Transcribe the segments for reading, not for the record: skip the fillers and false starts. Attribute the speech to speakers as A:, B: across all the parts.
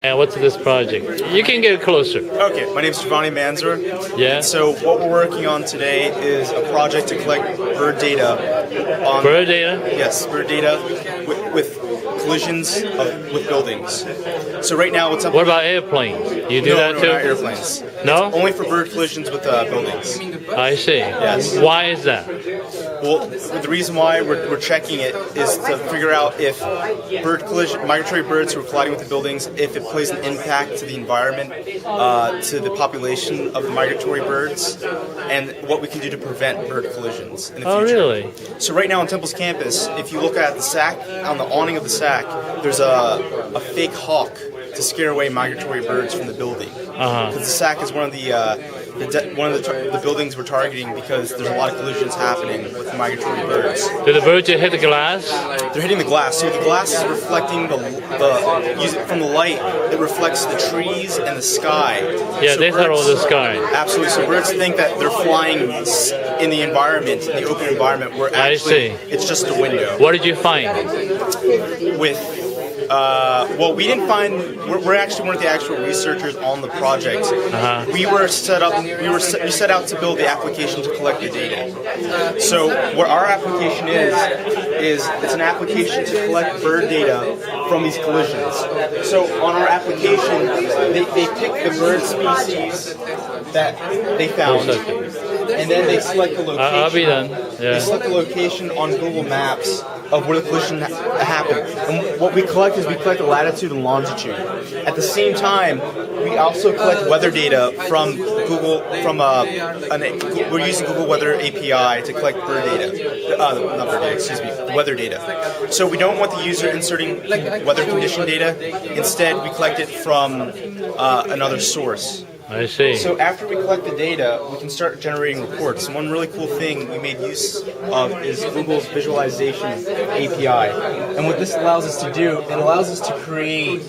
A: And what's this project? You can get closer.
B: Okay, my name is Giovanni Manzor.
A: Yeah.
B: And so what we're working on today is a project to collect bird data.
A: Bird data?
B: Yes, bird data with collisions with buildings. So right now, what's up?
A: What about airplanes? You do that too?
B: No, not airplanes.
A: No?
B: Only for bird collisions with buildings.
A: I see.
B: Yes.
A: Why is that?
B: Well, the reason why we're checking it is to figure out if migratory birds who are colliding with the buildings, if it plays an impact to the environment, to the population of the migratory birds, and what we can do to prevent bird collisions in the future.
A: Oh, really?
B: So right now on Temple's campus, if you look at the SAC, on the awning of the SAC, there's a fake hawk to scare away migratory birds from the building. Because the SAC is one of the buildings we're targeting because there's a lot of collisions happening with migratory birds.
A: Do the birds hit the glass?
B: They're hitting the glass. So the glass is reflecting from the light. It reflects the trees and the sky.
A: Yeah,
B: so
A: they thought it was the sky.
B: Absolutely. So birds think that they're flying in the environment, in the open environment, where actually it's just a window.
A: What did you find?
B: Well, we didn't find. We're actually one of the actual researchers on the project. We were set up. We set out to build the application to collect the data. So what our application is it's an application to collect bird data from these collisions. So on our application, they pick the bird species that they found, and then they select the location.
A: I'll be done. Yeah.
B: They select the location on Google Maps of where the collision happened. And what we collect is we collect the latitude and longitude. At the same time, we also collect weather data from Google. We're using Google Weather API to collect bird data. Not bird data, excuse me, weather data. So we don't want the user inserting weather condition data. Instead, we collect it from another source.
A: I see.
B: So after we collect the data, we can start generating reports. And one really cool thing we made use of is Google's visualization API. And what this allows us to do, it allows us to create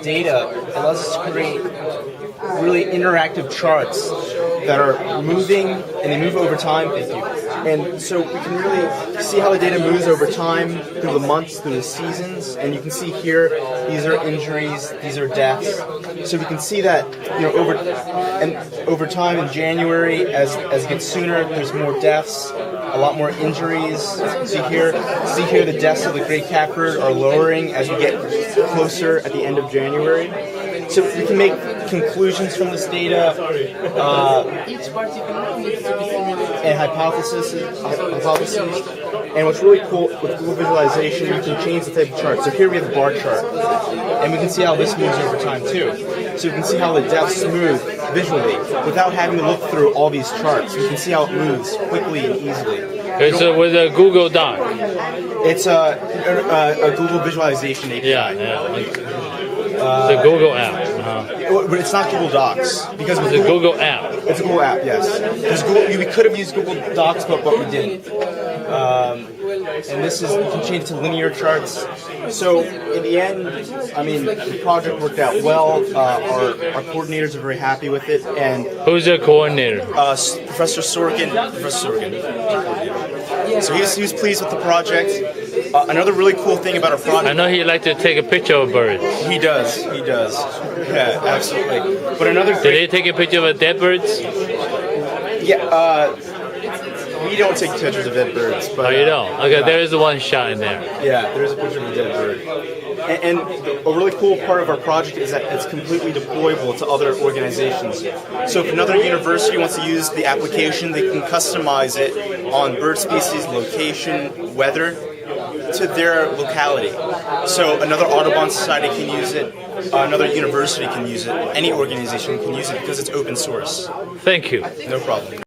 B: data. It allows us to create really interactive charts that are moving, and they move over time. Thank you. And so we can really see how the data moves over time through the months, through the seasons. And you can see here, these are injuries, these are deaths. So we can see that, over time in January, as it gets sooner, there's more deaths, a lot more injuries. See here the deaths of the great catbird are lowering as we get closer at the end of January. So we can make conclusions from this data and hypotheses. And what's really cool with Google Visualization, you can change the type of chart. So here we have a bar chart, and we can see how this moves over time too. So you can see how the depths move visually without having to look through all these charts. You can see how it moves quickly and easily.
A: It's with a Google Doc.
B: It's a Google Visualization API.
A: It's a Google app.
B: But it's not Google Docs because
A: it's a Google app.
B: It's a Google app, yes. We could have used Google Docs, but we didn't. And this is, you can change it to linear charts. So in the end, I mean, the project worked out well. Our coordinators are very happy with it. And
A: who's the coordinator?
B: Professor Sorkin. So he was pleased with the project. Another really cool thing about our project.
A: I know he liked to take a picture of birds.
B: He does. Yeah, absolutely. But
A: Did they take a picture of dead birds?
B: Yeah. We don't take pictures of dead birds. But,
A: you don't? Okay, there is one shot in there.
B: Yeah, there is a picture of a dead bird. And a really cool part of our project is that it's completely deployable to other organizations. So if another university wants to use the application, they can customize it on bird species, location, weather, to their locality. So another Audubon Society can use it, another university can use it, any organization can use it because it's open source.
A: Thank you.
B: No problem.